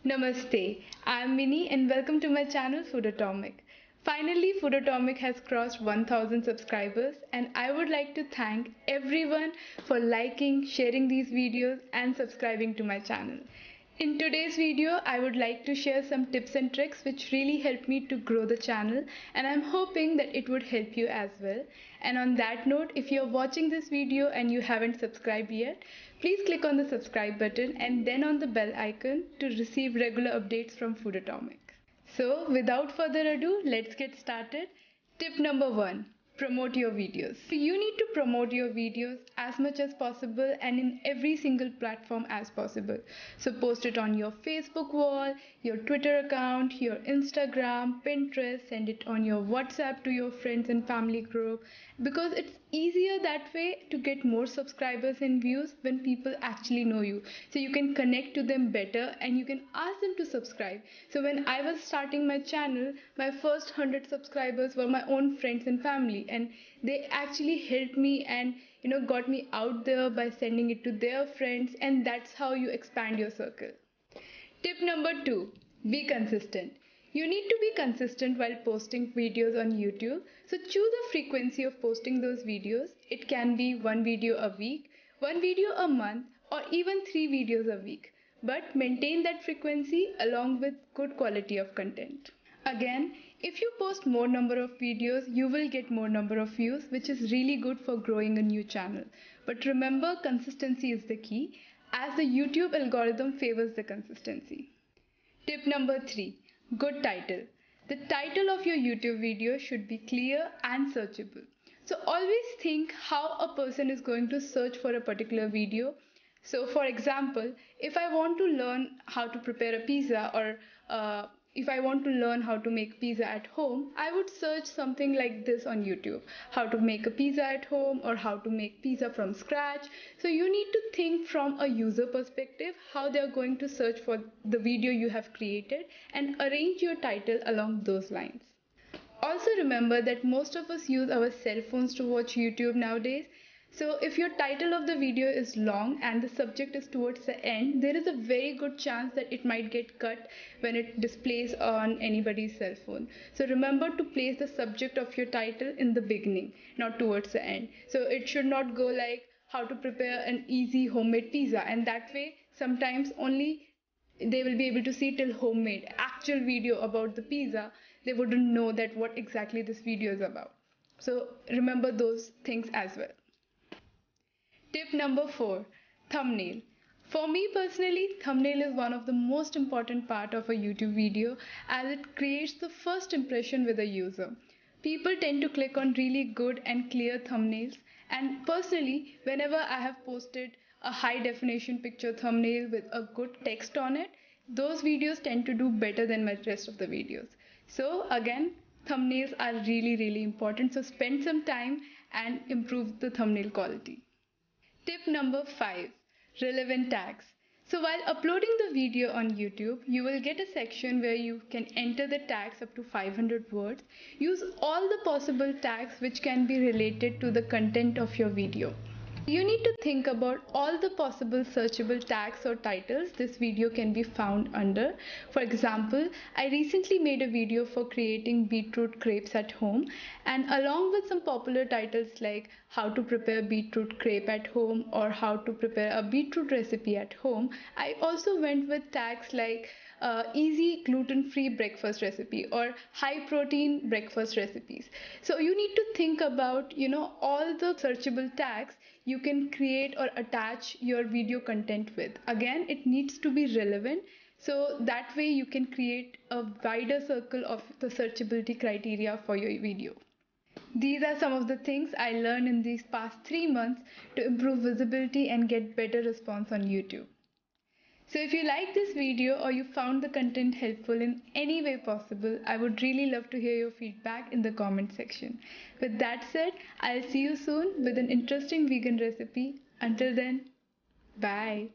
Namaste, I am Mini and welcome to my channel Foodotomic. Finally, Foodotomic has crossed 1000 subscribers and I would like to thank everyone for liking, sharing these videos and subscribing to my channel. In today's video, I would like to share some tips and tricks which really helped me to grow the channel and I'm hoping that it would help you as well. And on that note, if you're watching this video and you haven't subscribed yet, please click on the subscribe button and then on the bell icon to receive regular updates from Foodotomic. So without further ado, let's get started. Tip number 1. Promote your videos. So you need to promote your videos as much as possible and in every single platform as possible. So post it on your Facebook wall, your Twitter account, your Instagram, Pinterest, send it on your WhatsApp to your friends and family group because it's easier that way to get more subscribers and views when people actually know you. So you can connect to them better and you can ask them to subscribe. So when I was starting my channel, my first 100 subscribers were my own friends and family and they actually helped me and got me out there by sending it to their friends, and that's how you expand your circle. Tip number 2, be consistent. You need to be consistent while posting videos on YouTube. So choose a frequency of posting those videos. It can be one video a week, one video a month, or even 3 videos a week. But maintain that frequency along with good quality of content. Again, if you post more number of videos, you will get more number of views, which is really good for growing a new channel. But remember, consistency is the key, as the YouTube algorithm favors the consistency. Tip number 3. Good title. The title of your YouTube video should be clear and searchable. So always think how a person is going to search for a particular video. So for example, if I want to learn how to prepare a pizza, or if I want to learn how to make pizza at home, I would search something like this on YouTube. How to make a pizza at home or how to make pizza from scratch. So you need to think from a user perspective how they are going to search for the video you have created and arrange your title along those lines. Also remember that most of us use our cell phones to watch YouTube nowadays. So if your title of the video is long and the subject is towards the end, there is a very good chance that it might get cut when it displays on anybody's cell phone. So remember to place the subject of your title in the beginning, not towards the end. So it should not go like how to prepare an easy homemade pizza, and that way sometimes only they will be able to see till homemade actual video about the pizza. They wouldn't know that what exactly this video is about. So remember those things as well. Tip number 4, thumbnail. For me personally, thumbnail is one of the most important part of a YouTube video as it creates the first impression with a user. People tend to click on really good and clear thumbnails, and personally, whenever I have posted a high definition picture thumbnail with a good text on it, those videos tend to do better than my rest of the videos. So again, thumbnails are really important, so spend some time and improve the thumbnail quality. Tip number 5, relevant tags. So while uploading the video on YouTube, you will get a section where you can enter the tags up to 500 words. Use all the possible tags which can be related to the content of your video. You need to think about all the possible searchable tags or titles this video can be found under. For example, I recently made a video for creating beetroot crepes at home, and along with some popular titles like how to prepare beetroot crepe at home or how to prepare a beetroot recipe at home, I also went with tags like easy gluten-free breakfast recipe or high protein breakfast recipes. So you need to think about all the searchable tags you can create or attach your video content with. Again, it needs to be relevant, so that way you can create a wider circle of the searchability criteria for your video. These are some of the things I learned in these past 3 months to improve visibility and get better response on YouTube. So if you like this video or you found the content helpful in any way possible, I would really love to hear your feedback in the comment section. With that said, I'll see you soon with an interesting vegan recipe. Until then, bye.